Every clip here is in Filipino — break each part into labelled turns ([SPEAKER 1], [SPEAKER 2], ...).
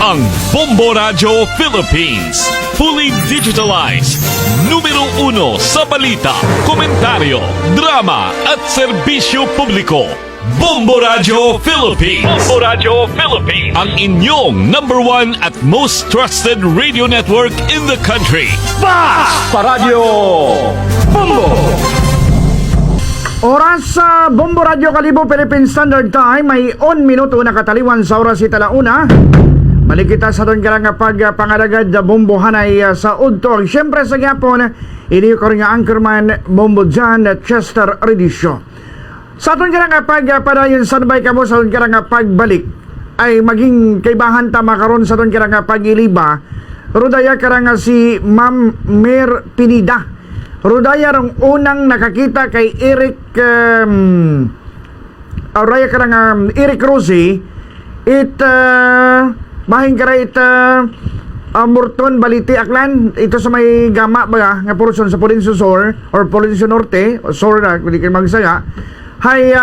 [SPEAKER 1] Ang Bombo Radio Philippines. Fully digitalized. Numero 1 sa balita, komentaryo, drama at serbisyo publiko. Bombo Radio Philippines. Bombo Radio Philippines. Ang inyong #1 at most trusted radio network in the country.
[SPEAKER 2] Basta Radio Bombo!
[SPEAKER 3] Oras sa Bombo Radio Kalibo Philippine Standard Time may 1 minuto na kataliwan sa oras italauna. Balik kita sa doon karang pangalagad Bombo Hanay sa Udto. Siyempre sa Gapon, ini ko rin nga anchorman Bombo John Chester Redisio. Sa doon karang padayon sanbay kamo sa doon karang pagbalik ay maging kaibahan ta makaron sa doon karang pagiliba. Rudaya karang si Ma'am Mer Pinida. Rudaya rong unang nakakita kay Eric Raya karang Eric Rosie bahin kara Murton Baliti Aklan ito sa may gama ba nga portion sa Provincia Sur or Provincia Norte o Sur na kung di kayo magsaya hay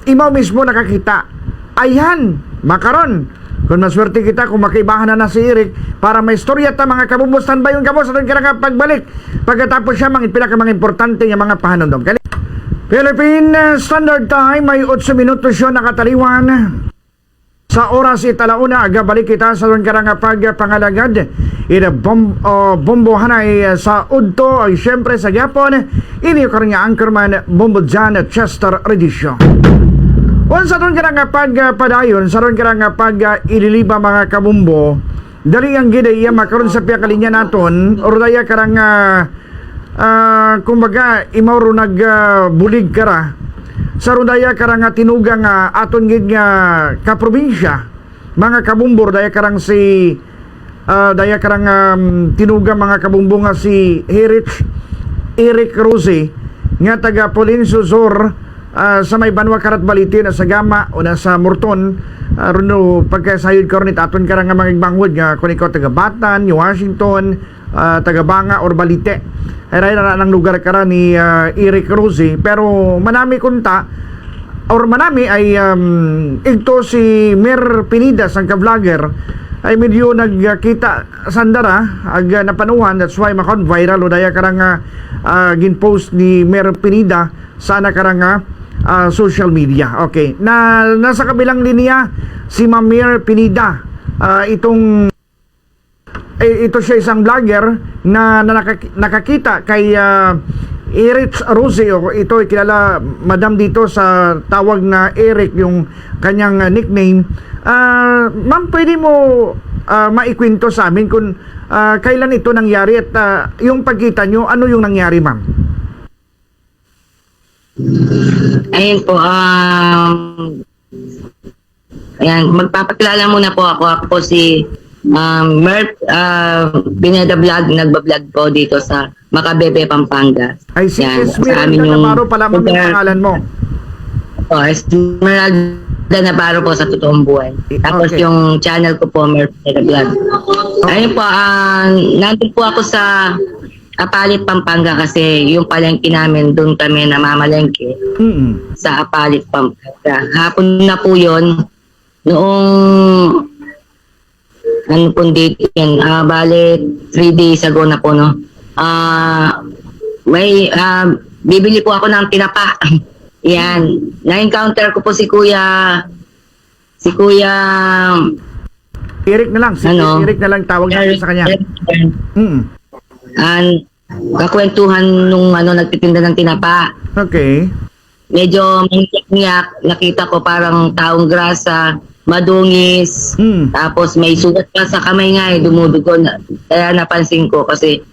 [SPEAKER 3] imaw mismo nakakita ayan makaron kung maswerte kita kung makaibahan na si Eric para may istorya ta mga kabumbos tanbayon kamo sa doon kaya pagbalik pagkatapos siya mga pinakamang importante nga mga pahanondom. Philippine Standard Time may 8 minutos yun nakataliwan sa oras italauna agabalik kita sa doon kaya pagpangalagad Bombo Hanay sa Udto ay siyempre sa Gapon ini ko rin nga anchorman Bombo John Chester Redisio. Sa doon ka nga pagpadayon, sa doon ka nga pag-ililiba mga kabumbo, dali ang gidaya makaroon sa piyakalinya naton, o daya ka nga, kumbaga, imawro nagbulig ka ra, sa rudaya ka nga tinuga nga aton gid nga kaprobinsya, mga kabumbo, daya ka si, daya ka tinuga mga kabumbo nga si Eric Rosie, nga taga Provincia Sur, sa may Banwa Karat Baliti na sa Gama o na sa Murton runo pagkasayod ko rin aton ka nga mga igbangwod nga kung ikaw taga Batan, New Washington, taga Banga or Balite ay na ng lugar ka ni Eric Rosie pero manami kunta or manami ay ito si Mer Pinida sang ka-vlogger ay medyo nagkita sandara ag napanuhan that's why makon viral o daya karang ginpost ni Mer Pinida sana karang social media. Okay. Nasa kabilang linya si Ma'am Mer Pinida. Ito siya isang vlogger na nakakita kay Eric Rosie o ito kilala madam dito sa tawag na Eric yung kanyang nickname. Ma'am, pwede mo maikwento sa amin kung kailan ito nangyari at yung pagkita nyo, ano yung nangyari, ma'am?
[SPEAKER 4] Ayun po, ayan, magpapakilala muna po ako. Ako po si Mert Pineda Vlog, nagbablog po dito sa Macabebe, Pampanga.
[SPEAKER 3] Ay, si
[SPEAKER 4] Yan,
[SPEAKER 3] Esmeralda Navarro pala ma'am yung pangalan mo.
[SPEAKER 4] Po, Esmeralda Navarro po sa totoong buhay. Tapos
[SPEAKER 3] Okay.
[SPEAKER 4] yung channel ko po, Mert Pineda Vlog. Ayun po, nandun po ako sa Apalit, Pampanga kasi yung palengke namin, doon kami namamalengke sa Apalit, Pampanga. Hapon na po yun. Noong ano pong date yan, bale 3 days ago na po, no? Bibili po ako ng tinapa. Yan. Na-encounter ko po si Kuya
[SPEAKER 3] Eric na lang. Si Eric na lang tawag natin sa kanya.
[SPEAKER 4] Kakwentuhan nung nagtitinda ng tinapa.
[SPEAKER 3] Okay.
[SPEAKER 4] Medyo manyak-nyak, nakita ko parang taong grasa, madungis, tapos may sugat pa sa kamay nga dumudugo na. Kaya napansin ko kasi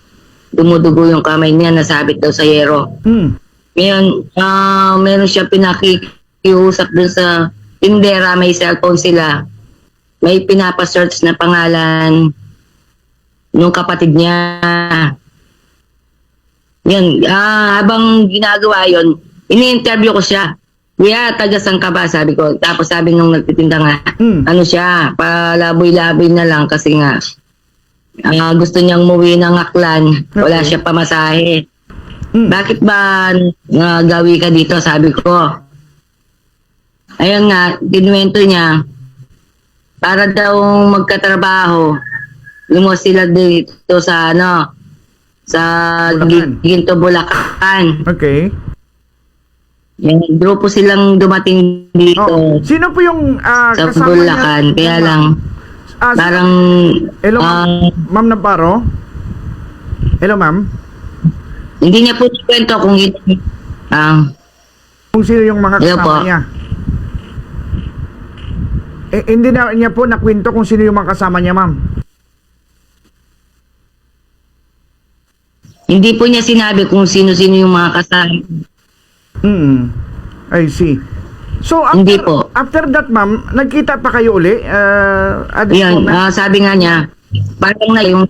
[SPEAKER 4] dumudugo yung kamay niya, nasabit daw sa yero. Ngayon, meron siya pinakikiusap dun sa tindera, may cellphone sila. May pinapasearch na pangalan nung kapatid niya. Yan, habang ginagawa yon, ini-interview ko siya. Kuya, taga saan ka ba? Sabi ko. Tapos sabi nung nagtitinda nga, ano siya, palaboy-laboy na lang kasi nga gusto niyang umuwi ng Aklan. Wala siya pamasahe. Bakit ba gawi ka dito? Sabi ko. Ayun nga, kinuwento niya, para daw magkatrabaho. Lumos sila dito sa sa
[SPEAKER 3] Bulacan.
[SPEAKER 4] Ginto, Bulacan.
[SPEAKER 3] Okay.
[SPEAKER 4] Yung grupo silang dumating dito
[SPEAKER 3] Oh, sino po yung
[SPEAKER 4] sa
[SPEAKER 3] kasama
[SPEAKER 4] Bulacan.
[SPEAKER 3] niya?
[SPEAKER 4] Kaya lang, parang
[SPEAKER 3] Hello, Ma'am Namparo? Hello, ma'am?
[SPEAKER 4] hindi niya po kwento kung
[SPEAKER 3] Kung sino yung mga
[SPEAKER 4] Hello
[SPEAKER 3] kasama
[SPEAKER 4] po.
[SPEAKER 3] niya? Hindi na niya po nakwento kung sino yung mga kasama niya, ma'am.
[SPEAKER 4] hindi po niya sinabi kung sino-sino yung mga kasama.
[SPEAKER 3] I see. So,
[SPEAKER 4] Hindi po.
[SPEAKER 3] after that, ma'am, nagkita pa kayo uli? At this
[SPEAKER 4] Yan,
[SPEAKER 3] moment?
[SPEAKER 4] sabi nga niya, parang na yung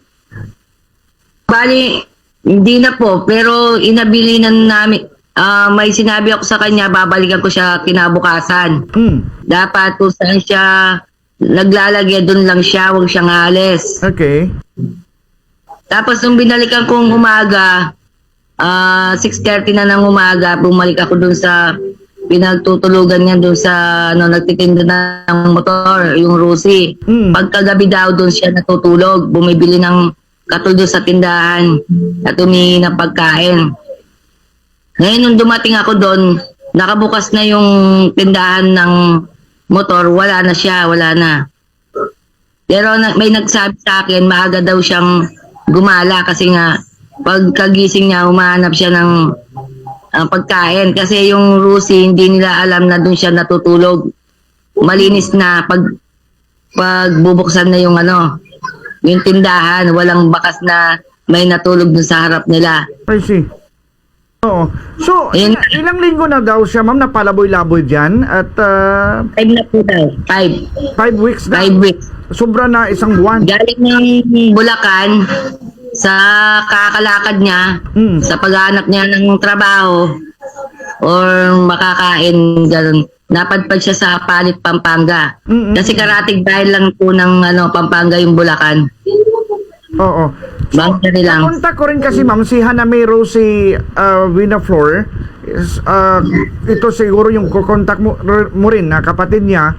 [SPEAKER 4] bali, hindi na po, pero inabilinan namin, may sinabi ako sa kanya, babalikan ko siya kinabukasan. Dapat kung saan siya naglalagay, doon lang siya, huwag siyang alis.
[SPEAKER 3] Okay.
[SPEAKER 4] Tapos nung binalikan kong umaga, 6:30 na ng umaga, bumalik ako doon sa pinagtutulugan niya doon sa nagtitinda ng motor, yung Rusi. Pagkagabi daw doon siya natutulog, bumibili ng katuldo sa tindahan at humingi ng pagkain. Ngayon nung dumating ako doon, nakabukas na yung tindahan ng motor, wala na siya, wala na. Pero may nagsabi sa akin, maaga daw siyang gumala kasi nga pagkagising niya, humahanap siya ng pagkain. Kasi yung Rusi, hindi nila alam na doon siya natutulog. Malinis na pag bubuksan na yung yung tindahan, walang bakas na may natulog doon sa harap nila.
[SPEAKER 3] I see. Oo. So,
[SPEAKER 4] Ayun.
[SPEAKER 3] ilang linggo na daw siya, ma'am, napalaboy-laboy dyan at
[SPEAKER 4] 5 na po daw. 5.
[SPEAKER 3] 5 weeks na.
[SPEAKER 4] 5 weeks.
[SPEAKER 3] Sobra na isang buwan.
[SPEAKER 4] Galing ng Bulacan sa kakalakad niya, sa paghahanap niya ng trabaho or makakain, gano'n. Napadpad siya sa Palit, Pampanga. Kasi karatig dahil lang po ng Pampanga yung Bulacan.
[SPEAKER 3] Oo.
[SPEAKER 4] Boundary lang.
[SPEAKER 3] Nakontak ko rin kasi, ma'am, si Haname Rosie Vinaflor. Ito siguro yung kukontak mo rin na kapatid niya.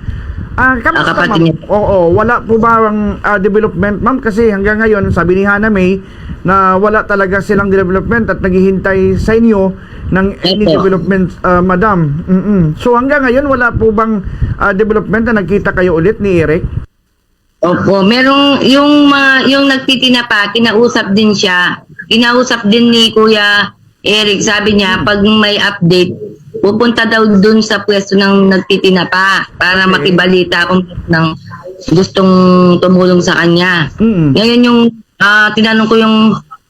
[SPEAKER 3] Kamusta,
[SPEAKER 4] Kapatid
[SPEAKER 3] ma'am?
[SPEAKER 4] niya.
[SPEAKER 3] Oo, wala po ba ang development, ma'am? Kasi hanggang ngayon, sabi ni Haname na wala talaga silang development at naghihintay sa inyo ng any
[SPEAKER 4] Opo.
[SPEAKER 3] development, madam. So hanggang ngayon, wala po bang development na nagkita kayo ulit ni Eric?
[SPEAKER 4] Opo, merong yung nagtitinapa, kinausap din siya. Kinausap din ni Kuya Eric, sabi niya pag may update, pupunta daw dun sa pwesto ng nagtitinapa para makibalita kung ng gustong tumulong sa kanya. Ngayon yung tinanong ko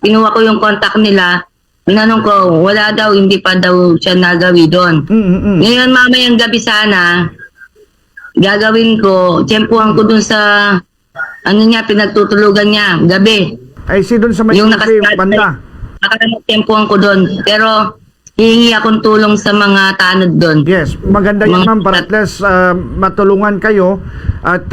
[SPEAKER 4] kinuha ko yung contact nila, tinanong ko, wala daw, hindi pa daw siya nagawi doon. Ngayon mamayang gabi sana, gagawin ko, tiyempuhan ko dun sa pinagtutulugan niya, gabi.
[SPEAKER 3] Ay, si doon sa may
[SPEAKER 4] Yung
[SPEAKER 3] banda.
[SPEAKER 4] Nakatempuhan ko doon. Pero hihingi akong tulong sa mga tanod doon.
[SPEAKER 3] Yes, maganda yan, ma'am, para at least matulungan kayo at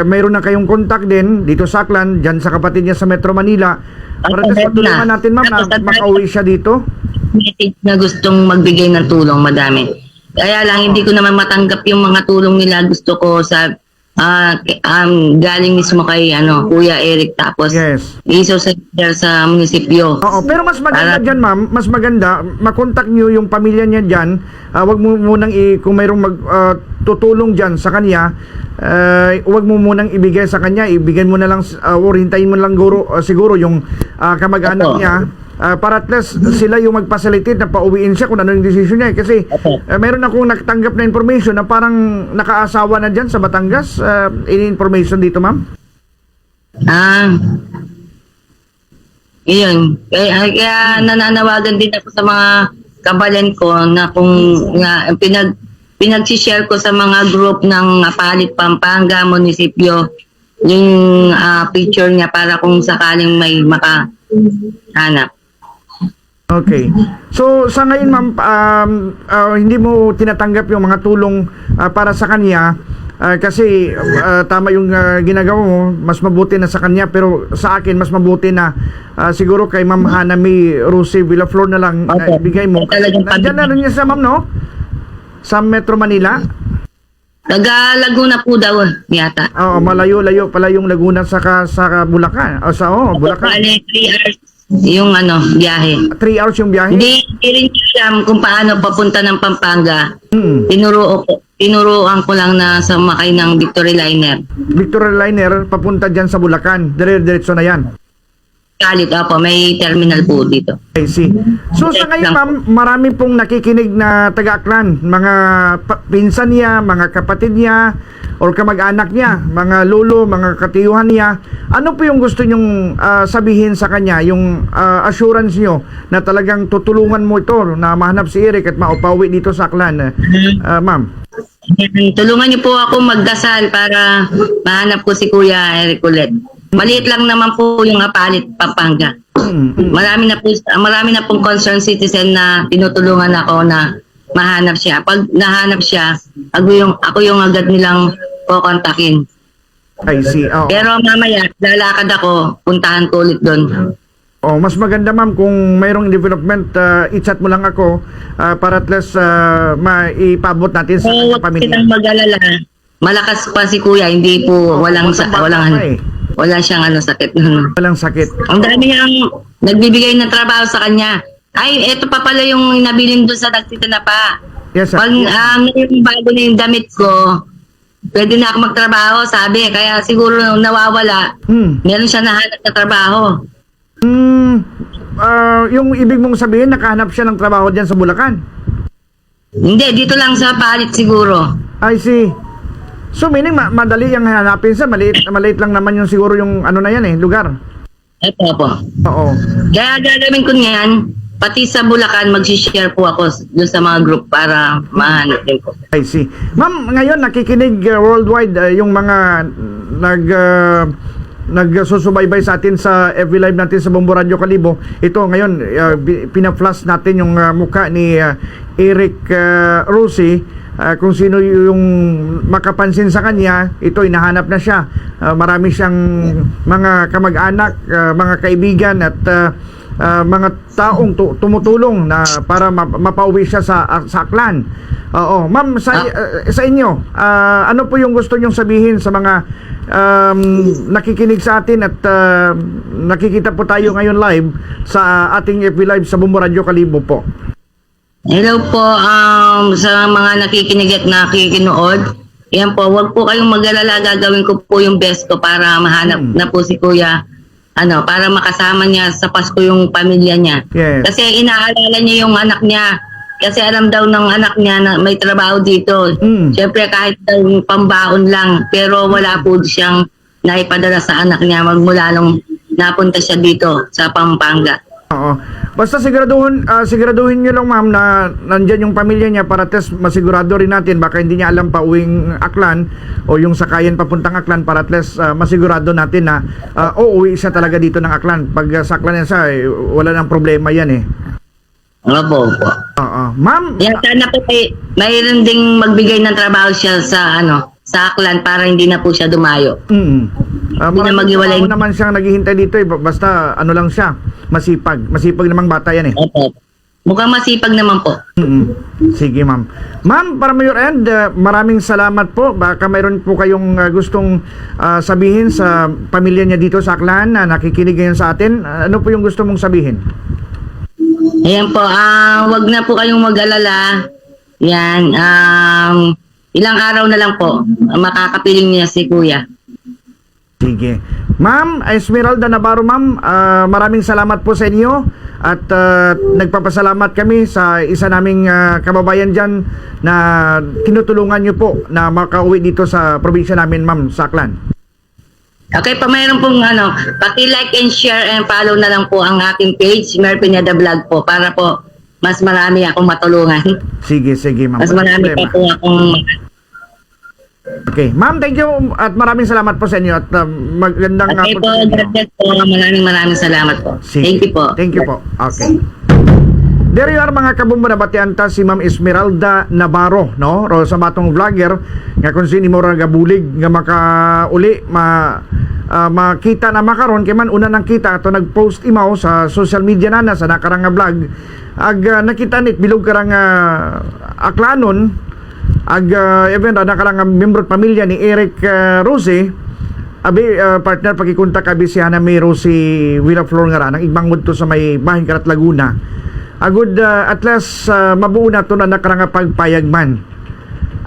[SPEAKER 3] mayroon na kayong contact din dito sa Aklan, dyan sa kapatid niya sa Metro Manila. Para at least matulungan natin, ma'am, na makauwi siya dito.
[SPEAKER 4] Message na gustong magbigay ng tulong, madami. Kaya lang, hindi ko naman matanggap yung mga tulong nila. Gusto ko sa galing mismo kay Kuya Eric, tapos
[SPEAKER 3] Yes.
[SPEAKER 4] sa munisipyo.
[SPEAKER 3] Oo, pero mas maganda
[SPEAKER 4] Para-
[SPEAKER 3] dyan, ma'am, mas maganda, makontak niyo yung pamilya niya dyan. Wag mo munang, kung mayroong tutulong dyan sa kanya, wag mo munang ibigay sa kanya, ibigay mo na lang, or hintayin mo lang siguro yung kamag-anak
[SPEAKER 4] Opo.
[SPEAKER 3] niya. Para at least sila yung mag-facilitate na pauwiin siya kung ano yung decision niya. Kasi
[SPEAKER 4] Opo.
[SPEAKER 3] meron akong nakatanggap na information na parang nakaasawa na dyan sa Batangas. Any information dito, ma'am?
[SPEAKER 4] Iyon. Kaya nananawagan din ako sa mga kabalan ko na kung pinag-share ko sa mga group ng Palit, Pampanga, munisipyo, yung picture niya para kung sakaling may makahanap.
[SPEAKER 3] Okay. So, sa ngayon, ma'am, hindi mo tinatanggap yung mga tulong para sa kanya kasi tama yung ginagawa mo, mas mabuti na sa kanya, pero sa akin, mas mabuti na siguro kay Ma'am Haname Rosie Villaflor na lang
[SPEAKER 4] Okay.
[SPEAKER 3] ibigay mo.
[SPEAKER 4] Talagang
[SPEAKER 3] Nandiyan na rin niya sa ma'am, no? Sa Metro Manila.
[SPEAKER 4] Taga Laguna po daw yata.
[SPEAKER 3] Oo, malayo-layo pala yung Laguna sa Bulacan. O sa Bulacan.
[SPEAKER 4] Bale, 3 hours yung biyahe.
[SPEAKER 3] 3 hours yung biyahe?
[SPEAKER 4] Hindi rin alam kung paano papunta ng Pampanga. Tinuruan ko lang na sumakay ng Victory Liner.
[SPEAKER 3] Victory Liner, papunta dyan sa Bulacan. Dire-diretso na yan.
[SPEAKER 4] Kalit, opo, may terminal po dito.
[SPEAKER 3] I see. So sa ngayon, ma'am, marami pong nakikinig na taga-Aklan, mga pinsan niya, mga kapatid niya, or kamag-anak niya, mga lolo, mga katiyuhan niya. Ano po yung gusto nyong sabihin sa kanya, yung assurance nyo na talagang tutulungan mo ito na mahanap si Eric at maupawi dito sa Aklan, ma'am?
[SPEAKER 4] Tulungan niyo po ako magdasal para mahanap ko si Kuya Eric ulit. Maliit lang naman po yung Apalit, Pampanga. Marami na pong concerned citizen na tinutulungan ako na mahanap siya. Pag nahanap siya, ako yung agad nilang kukontakin.
[SPEAKER 3] I see. Oh.
[SPEAKER 4] Pero mamaya, lalakad ako, puntahan ko ulit doon.
[SPEAKER 3] Oh, mas maganda ma'am kung mayroong development, i-chat mo lang ako para at least maipabot natin sa
[SPEAKER 4] So, huwag
[SPEAKER 3] pamilya.
[SPEAKER 4] kitang mag-alala. Malakas pa si Kuya, hindi po, walang wala siyang sakit.
[SPEAKER 3] Walang sakit.
[SPEAKER 4] Ang dami niyang nagbibigay ng trabaho sa kanya. Ay, eto pa pala yung nabilin doon sa Dagsita na pa.
[SPEAKER 3] Yes, sir.
[SPEAKER 4] Pag yung bago na yung damit ko, pwede na ako magtrabaho, sabi. Kaya siguro nawawala. Meron siya nahanap na trabaho.
[SPEAKER 3] Yung ibig mong sabihin, nakahanap siya ng trabaho dyan sa Bulacan?
[SPEAKER 4] Hindi, dito lang sa Palit siguro.
[SPEAKER 3] I see. So meaning madali yung hanapin sa maliit lang naman yung siguro yung na yan lugar.
[SPEAKER 4] Eto po.
[SPEAKER 3] Oo.
[SPEAKER 4] Kaya gagawin ko niyan, pati sa Bulacan, mag-share po ako doon sa mga group para mahanap din ko.
[SPEAKER 3] I see. Ma'am, ngayon nakikinig worldwide yung mga nagsusubaybay sa atin sa FB Live natin sa Bombo Radio Kalibo. Ito ngayon, pina-flash natin yung mukha ni Eric Rossi. Kung sino yung makapansin sa kanya, ito hinahanap na siya. Marami siyang mga kamag-anak, mga kaibigan at mga taong tumutulong na para mapauwi siya sa Aklan. Oo, ma'am, sa inyo, ano po yung gusto nyong sabihin sa mga nakikinig sa atin at nakikita po tayo ngayon live sa ating FB Live sa Bombo Radio Kalibo po?
[SPEAKER 4] Hello po sa mga nakikinig at nakikinood. Yan po, wag po kayong mag-alala, gagawin ko po yung best ko para mahanap na po si Kuya, para makasama niya sa Pasko yung pamilya niya.
[SPEAKER 3] Yes.
[SPEAKER 4] Kasi inaalala niya yung anak niya. Kasi alam daw ng anak niya na may trabaho dito. Siyempre kahit daw pambaon lang, pero wala po siyang naipadala sa anak niya magmula nung napunta siya dito sa Pampanga.
[SPEAKER 3] Oo. Basta siguraduhin nyo lang ma'am na nandyan yung pamilya niya para test masigurado rin natin, baka hindi niya alam pa uwing Aklan o yung sakayan papuntang Aklan, para at least masigurado natin na uuwi siya talaga dito ng Aklan. Pag sa Aklan yan siya, wala nang problema yan
[SPEAKER 4] Opo.
[SPEAKER 3] Oo. Ma'am,
[SPEAKER 4] Yan, sana po mayroon ding magbigay ng trabaho siya sa Aklan para hindi na po siya dumayo. Hindi na maghiwalay.
[SPEAKER 3] Naman siyang naghihintay dito basta lang siya, masipag namang bata yan
[SPEAKER 4] Opo. Mukhang masipag naman po.
[SPEAKER 3] Sige ma'am. Ma'am, para your end, maraming salamat po. Baka mayroon po kayong gustong sabihin sa pamilya niya dito sa Aklan na nakikinig ngayon sa atin. Ano po yung gusto mong sabihin?
[SPEAKER 4] Ayan po, wag na po kayong mag-alala. Yan, ilang araw na lang po, makakapiling niya si Kuya.
[SPEAKER 3] Sige. Ma'am Esmeralda Navarro, ma'am, maraming salamat po sa inyo at nagpapasalamat kami sa isa naming kababayan dyan na tinutulungan nyo po na makauwi dito sa probinsya namin, ma'am, sa Aklan.
[SPEAKER 4] Okay, pa mayroon pong paki-like and share and follow na lang po ang aking page, Mer Pineda Vlog po, para po mas marami akong matulungan.
[SPEAKER 3] Sige, ma'am.
[SPEAKER 4] Mas marami pa po akong...
[SPEAKER 3] Okay, ma'am, thank you at maraming salamat po sa inyo at magandang
[SPEAKER 4] Okay po,
[SPEAKER 3] sa inyo.
[SPEAKER 4] God bless po. Maraming salamat po.
[SPEAKER 3] Sige.
[SPEAKER 4] Thank you po.
[SPEAKER 3] Thank you po. Okay. There you are mga kabumbo na batianta si Ma'am Esmeralda Navarro, no? Ro sa batong vlogger nga kung sino mo nagabulig nga makauli makita na makaron kay man una nang kita ato nag-post imaw sa social media na sa nakarang nga vlog ag nakita nit bilog karang Aklanon even na karang membro at pamilya ni Eric Rose, partner pagikunta kabi si Hana May Rose Villaflor nga ra nang igmangod to sa may bahin Karat Laguna. Agud at least mabuo na to na nakarang pagpayag man.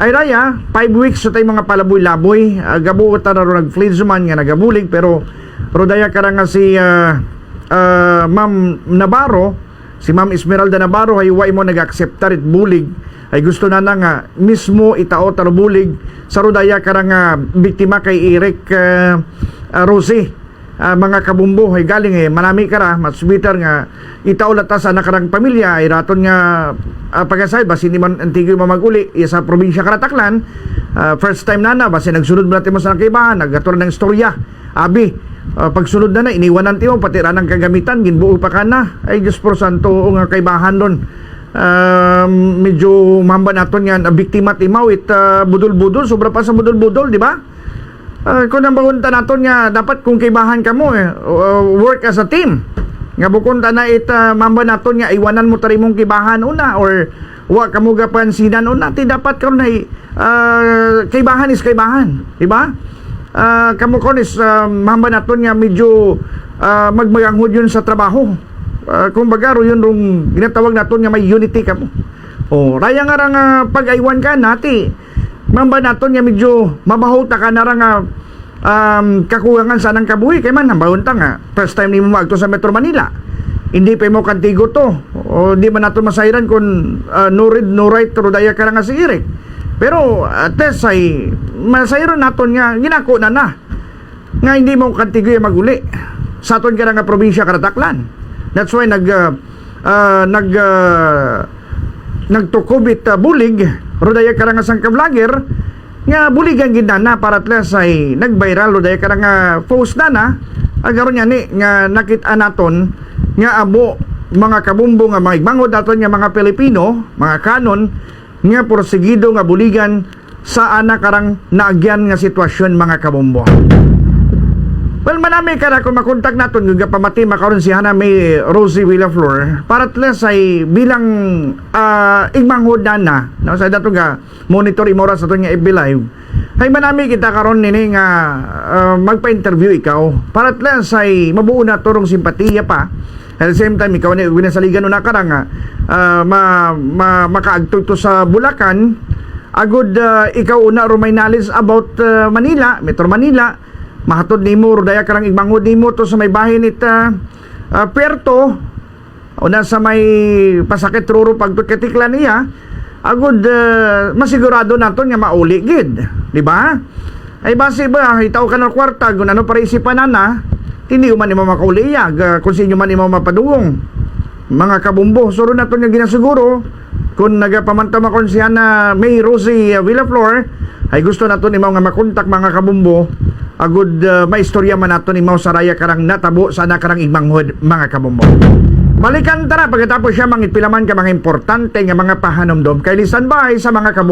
[SPEAKER 3] Ay raya 5 weeks sa tay mga palaboy-laboy, gabuot na ro nag-fledge man nga nagabulig, pero rodaya karang si Ma'am Navarro, si Ma'am Esmeralda Navarro ay way mo nag-accepta rit bulig, ay gusto na nga mismo itao tarubulig sa rodaya karang biktima kay Eric Rose. Mga kabumbo ay galing manami kara masbitar nga itao lata sa nakarang pamilya ay raton nga pagasay basin ni man antigo mamaguli sa probinsya Karataklan. First time na basin nagsunod mo natin mo sa kaibahan, nagaturan ng istorya abi. Pagsunod na iniwanan tiyo pati ranang kagamitan ginbuo pa ka na ay Diyos por santo nga kaibahan doon. Medyo mamba naton nga biktima timaw budol-budol, sobra pa sa budol-budol, di ba? Kung ang bagunta naton nga dapat kung kaibahan ka mo work as a team nga bukunta na mamba naton nga iwanan mo tari mong kibahan una or wa ka mo gapansinan una ti dapat karon ay kaibahan is kaibahan, di ba? Kamo kon is mamba naton nga medyo magmaganghod yun sa trabaho. Kumbaga ro yun rong ginatawag naton nga may unity kamo. Raya nga nga pag-aywan ka nati mamba naton nga medyo mabahota ka na nga kakulangan sa nang kabuhi kay man nambahon ta nga first time nimo magto sa Metro Manila, hindi pa mo kantigo to o di man nato masayran kung no read no write rodaya ka nga si Eric, pero test ay masayron naton nga ginako na nga hindi mo kantigo yung maguli sa aton ka nga probinsya Karataklan. That's why nagtukubit bulig rodaya karang sang ka-vlogger nga buligan ginana para at least ay nag-viral rodaya karang post na agaron nya ni nga nakita naton nga abo mga kabumbo nga mga igbangod naton nga mga Pilipino, mga kanon nga porsigido nga buligan sa ana karang naagyan nga sitwasyon mga kabumbo. Well, manami kara kung makontak naton nga pamati makaron si Hana May Rose Villaflor para at least ay bilang igmanghod na no, sa dato nga monitor imora sa aton nga FB Live ay manami kita karon nini nga magpa-interview ikaw para at least ay mabuo na turong simpatiya pa at the same time ikaw ni winasaligan na karang makaagtog to sa Bulacan agud ikaw una ro may knowledge about Manila, Metro Manila. Mahatod nimo rodaya karang igmangod nimo to sa may bahin Puerto o na sa may pasakit ruro pagtukatiklan niya agud masigurado naton nga mauli gid, di ba? Ay base ba itaw ka ng kwarta kung ano para isipan na hindi man imo makauli kung sinyo man imo mapaduwong mga kabumbo. Suro naton nga ginasiguro kung nagapamantama kon siya na May Rose Villaflor ay gusto naton imo nga makontak mga kabumbo agud maistorya man naton imaw sa raya karang natabo sa nakarang igmanghod mga kabumbo. Balikan tara pagkatapos siya mangitpilaman ka mga importante nga mga pahanomdom kay lisan bahay sa mga kabumbo.